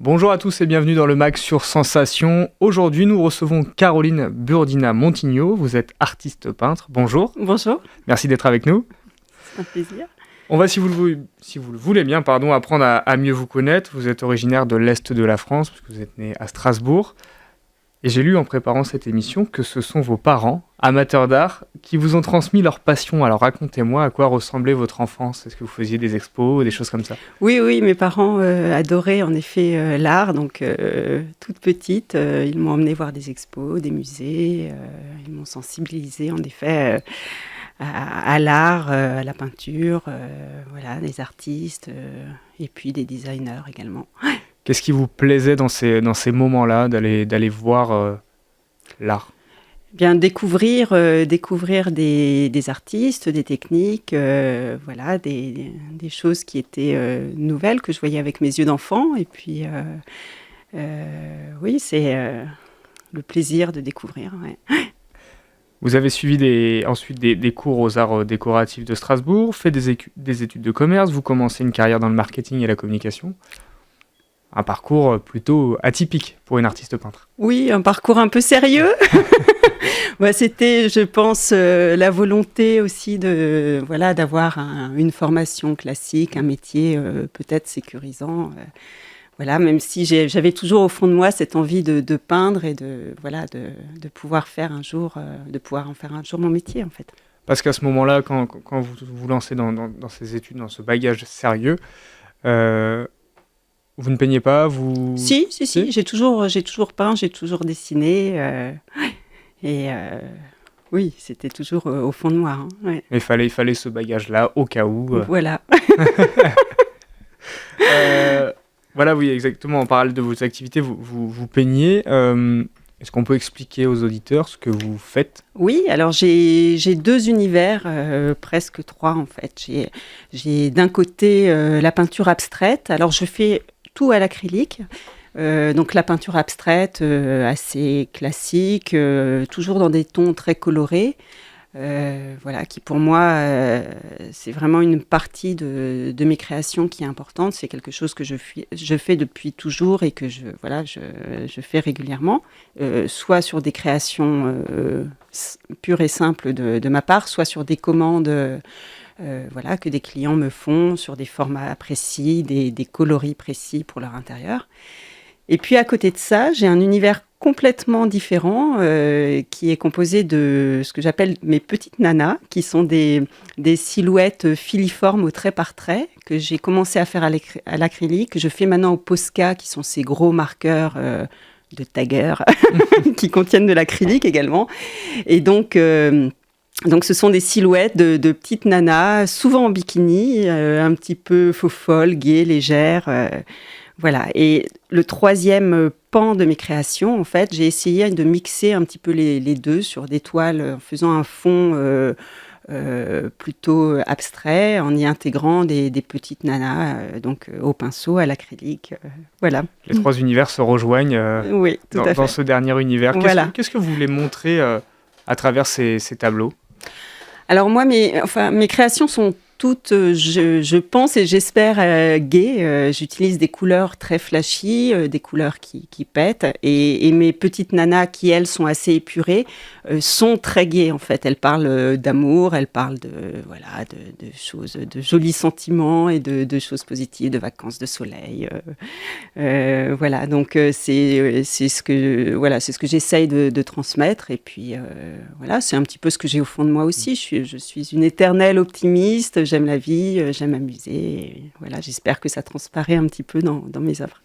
Bonjour à tous et bienvenue dans le MAG sur Sensation. Aujourd'hui, nous recevons Caroline Burdina-Montigno. Vous êtes artiste peintre. Bonjour. Bonjour. Merci d'être avec nous. C'est un plaisir. On va, si vous le voulez bien, apprendre à mieux vous connaître. Vous êtes originaire de l'Est de la France, puisque vous êtes né à Strasbourg. Et j'ai lu en préparant cette émission que ce sont vos parents, amateurs d'art, qui vous ont transmis leur passion. Alors racontez-moi à quoi ressemblait votre enfance. Est-ce que vous faisiez des expos, des choses comme ça ? Oui, mes parents adoraient en effet l'art. Donc, toute petite, ils m'ont emmenée voir des expos, des musées. Ils m'ont sensibilisée en effet à l'art, à la peinture, des artistes et puis des designers également. Qu'est-ce qui vous plaisait dans ces moments-là, d'aller voir l'art ? Bien découvrir des artistes, des techniques, des choses qui étaient nouvelles que je voyais avec mes yeux d'enfant. Et puis, c'est le plaisir de découvrir. Ouais. Vous avez suivi ensuite des cours aux arts décoratifs de Strasbourg, fait des études de commerce, vous commencez une carrière dans le marketing et la communication. Un parcours plutôt atypique pour une artiste peintre. Oui, un parcours un peu sérieux. C'était, je pense, la volonté aussi d'avoir une formation classique, un métier peut-être sécurisant. Même si j'avais toujours au fond de moi cette envie de peindre et de pouvoir faire un jour, en faire un jour mon métier en fait. Parce qu'à ce moment-là, quand vous vous lancez dans ces études, dans ce bagage sérieux, vous ne peignez pas, vous... Si. J'ai toujours peint, j'ai toujours dessiné. Oui, c'était toujours au fond de moi. Hein, ouais. Mais il fallait ce bagage-là au cas où. Voilà. Oui, exactement. En parallèle de vos activités, vous peignez. Est-ce qu'on peut expliquer aux auditeurs ce que vous faites ? Oui, alors j'ai deux univers, presque trois en fait. J'ai d'un côté la peinture abstraite. Alors je fais tout à l'acrylique. Donc la peinture abstraite, assez classique, toujours dans des tons très colorés. Qui pour moi, c'est vraiment une partie de mes créations qui est importante. C'est quelque chose que je fais depuis toujours et que je fais régulièrement, soit sur des créations pures et simples de ma part, soit sur des commandes que des clients me font sur des formats précis, des coloris précis pour leur intérieur. Et puis à côté de ça, j'ai un univers complètement différent qui est composé de ce que j'appelle mes petites nanas, qui sont des silhouettes filiformes au trait par trait, que j'ai commencé à faire à l'acrylique, que je fais maintenant au Posca, qui sont ces gros marqueurs de tagger qui contiennent de l'acrylique également. Et donc ce sont des silhouettes de petites nanas, souvent en bikini, un petit peu faux-folles, gaies, légères. Et le troisième pan de mes créations, en fait, j'ai essayé de mixer un petit peu les deux sur des toiles en faisant un fond plutôt abstrait, en y intégrant des petites nanas au pinceau, à l'acrylique. Les trois univers se rejoignent oui, dans ce dernier univers. Qu'est-ce que vous voulez montrer à travers ces tableaux ? Alors moi, mes créations sont toutes, je pense et j'espère, gaies. J'utilise des couleurs très flashy, des couleurs qui pètent. Et mes petites nanas, qui elles sont assez épurées, sont très gaies en fait. Elles parlent d'amour, elles parlent de choses, de jolis sentiments et de choses positives, de vacances, de soleil. Donc c'est ce que j'essaye de transmettre. Et puis c'est un petit peu ce que j'ai au fond de moi aussi. Je suis une éternelle optimiste. J'aime la vie, j'aime m'amuser. Et j'espère que ça transparaît un petit peu dans mes œuvres.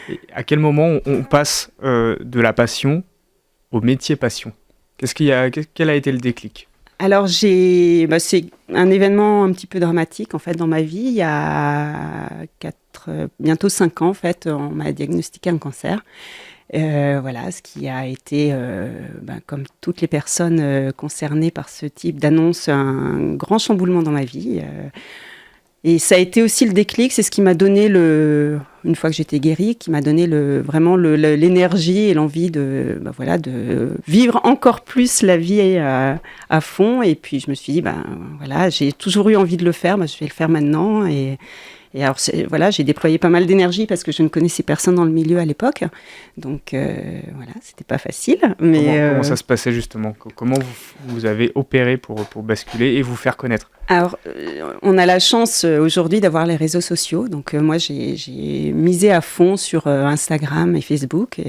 Et à quel moment on passe de la passion au métier passion ? Quel a été le déclic ? Alors, c'est un événement un petit peu dramatique en fait dans ma vie. Il y a bientôt 5 ans, en fait, on m'a diagnostiqué un cancer. Ce qui a été, comme toutes les personnes concernées par ce type d'annonce, un grand chamboulement dans ma vie. Et ça a été aussi le déclic, c'est ce qui m'a donné une fois que j'étais guérie, qui m'a donné vraiment l'énergie et l'envie de vivre encore plus la vie à fond. Et puis je me suis dit, voilà, j'ai toujours eu envie de le faire, je vais le faire maintenant. Et alors, j'ai déployé pas mal d'énergie parce que je ne connaissais personne dans le milieu à l'époque. Donc, voilà, c'était pas facile. Mais comment ça se passait justement ? Comment vous avez opéré pour basculer et vous faire connaître ? Alors, on a la chance aujourd'hui d'avoir les réseaux sociaux. Donc, moi, j'ai misé à fond sur Instagram et Facebook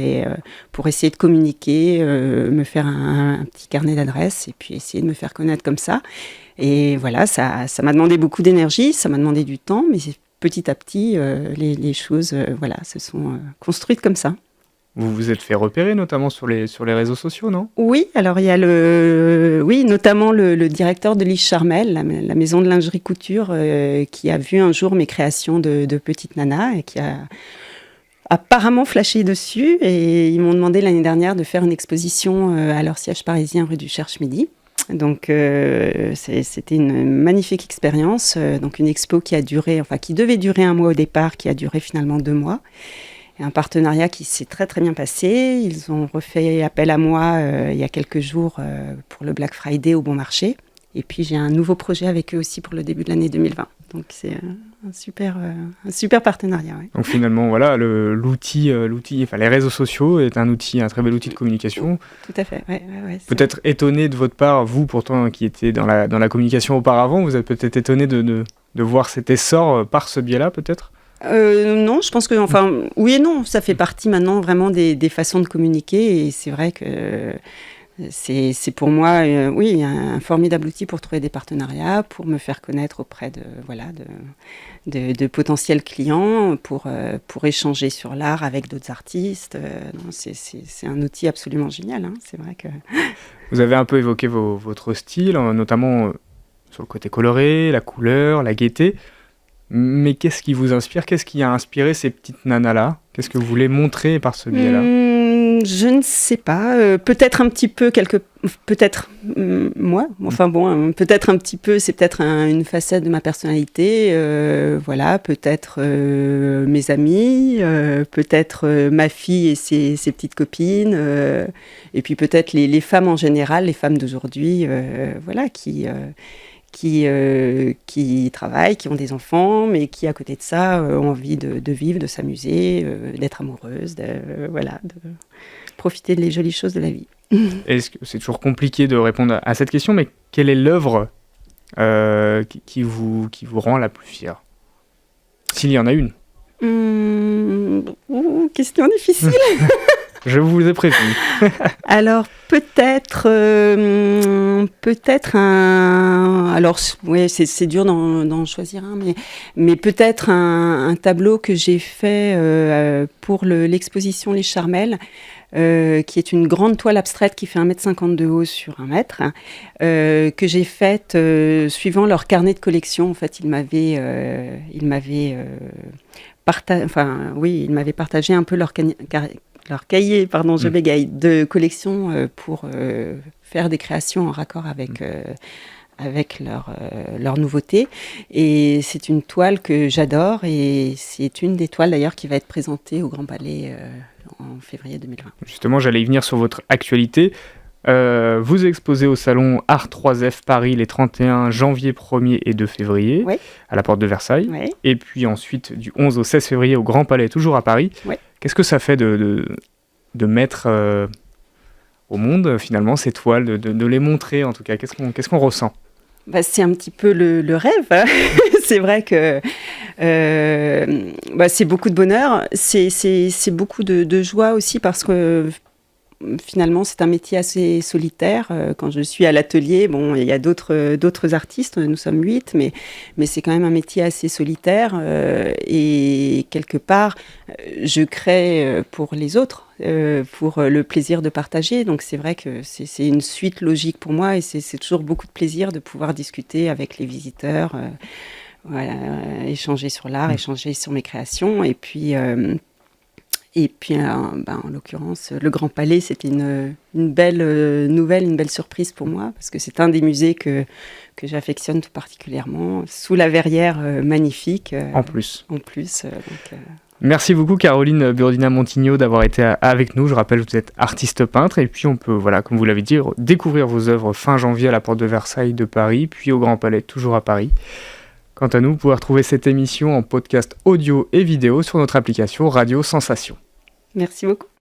pour essayer de communiquer, me faire un petit carnet d'adresses et puis essayer de me faire connaître comme ça. Et voilà, ça m'a demandé beaucoup d'énergie, ça m'a demandé du temps, mais petit à petit, les choses se sont construites comme ça. Vous vous êtes fait repérer notamment sur les réseaux sociaux, non ? Oui, alors il y a notamment le directeur de Lise Charmel, la maison de lingerie couture, qui a vu un jour mes créations de petites nanas et qui a apparemment flashé dessus. Et ils m'ont demandé l'année dernière de faire une exposition à leur siège parisien rue du Cherche-Midi. Donc c'était une magnifique expérience, donc une expo qui devait durer 1 mois au départ, qui a duré finalement 2 mois, et un partenariat qui s'est très très bien passé. Ils ont refait appel à moi il y a quelques jours pour le Black Friday au Bon Marché, et puis j'ai un nouveau projet avec eux aussi pour le début de l'année 2020, donc c'est un super partenariat. Ouais. Donc finalement, voilà, l'outil, les réseaux sociaux est un très bel outil de communication. Tout à fait. Ouais, peut-être étonné de votre part, vous pourtant qui étiez dans la communication auparavant, vous êtes peut-être étonné de voir cet essor par ce biais-là, peut-être ? Non, je pense que, oui et non, ça fait partie maintenant vraiment des façons de communiquer, et c'est vrai que c'est pour moi, un formidable outil pour trouver des partenariats, pour me faire connaître auprès de potentiels clients, pour échanger sur l'art avec d'autres artistes. C'est un outil absolument génial, hein, c'est vrai que... Vous avez un peu évoqué votre style, notamment sur le côté coloré, la couleur, la gaieté. Mais qu'est-ce qui vous inspire ? Qu'est-ce qui a inspiré ces petites nanas-là ? Qu'est-ce que vous voulez montrer par ce biais-là ? Je ne sais pas. Peut-être un petit peu peut-être moi. Peut-être un petit peu. C'est peut-être une facette de ma personnalité. Peut-être mes amis. Peut-être ma fille et ses petites copines. Et puis peut-être les femmes en général, les femmes d'aujourd'hui, qui travaillent, qui ont des enfants, mais qui, à côté de ça, ont envie de vivre, de s'amuser, d'être amoureuses, de profiter des jolies choses de la vie. Est-ce que c'est toujours compliqué de répondre à cette question, mais quelle est l'œuvre qui vous rend la plus fière ? S'il y en a une. Question difficile. Je vous ai prévenu. Alors, peut-être un... Alors, oui, c'est dur d'en choisir un, mais peut-être un tableau que j'ai fait pour l'exposition Les Charmelles, qui est une grande toile abstraite qui fait 1,50 m de haut sur 1 mètre, que j'ai faite suivant leur carnet de collection. En fait, ils m'avaient partagé un peu leur cahier, je bégaye, de collection pour faire des créations en raccord avec leur nouveauté. Et c'est une toile que j'adore, et c'est une des toiles d'ailleurs qui va être présentée au Grand Palais en février 2020. Justement, j'allais y venir sur votre actualité. Vous exposez au salon Art 3F Paris les 31 janvier 1er et 2 février, oui, à la porte de Versailles. Oui. Et puis ensuite, du 11 au 16 février au Grand Palais, toujours à Paris. Oui. Qu'est-ce que ça fait de mettre au monde, finalement, ces toiles, de les montrer, en tout cas ? Qu'est-ce qu'on ressent ? C'est un petit peu le rêve. C'est vrai que c'est beaucoup de bonheur. C'est beaucoup de joie aussi, parce que finalement, c'est un métier assez solitaire. Quand je suis à l'atelier, il y a d'autres artistes, nous sommes 8, mais c'est quand même un métier assez solitaire. Et quelque part, je crée pour les autres, pour le plaisir de partager. Donc c'est vrai que c'est une suite logique pour moi, et c'est toujours beaucoup de plaisir de pouvoir discuter avec les visiteurs, échanger sur l'art, échanger sur mes créations. Et puis en l'occurrence, le Grand Palais, c'était une belle nouvelle, une belle surprise pour moi, parce que c'est un des musées que j'affectionne tout particulièrement, sous la verrière magnifique. En plus. Merci beaucoup Caroline Burdina-Montigno d'avoir été avec nous. Je rappelle que vous êtes artiste peintre et puis on peut, comme vous l'avez dit, découvrir vos œuvres fin janvier à la Porte de Versailles de Paris, puis au Grand Palais, toujours à Paris. Quant à nous, vous pouvez retrouver cette émission en podcast audio et vidéo sur notre application Radio Sensation. Merci beaucoup.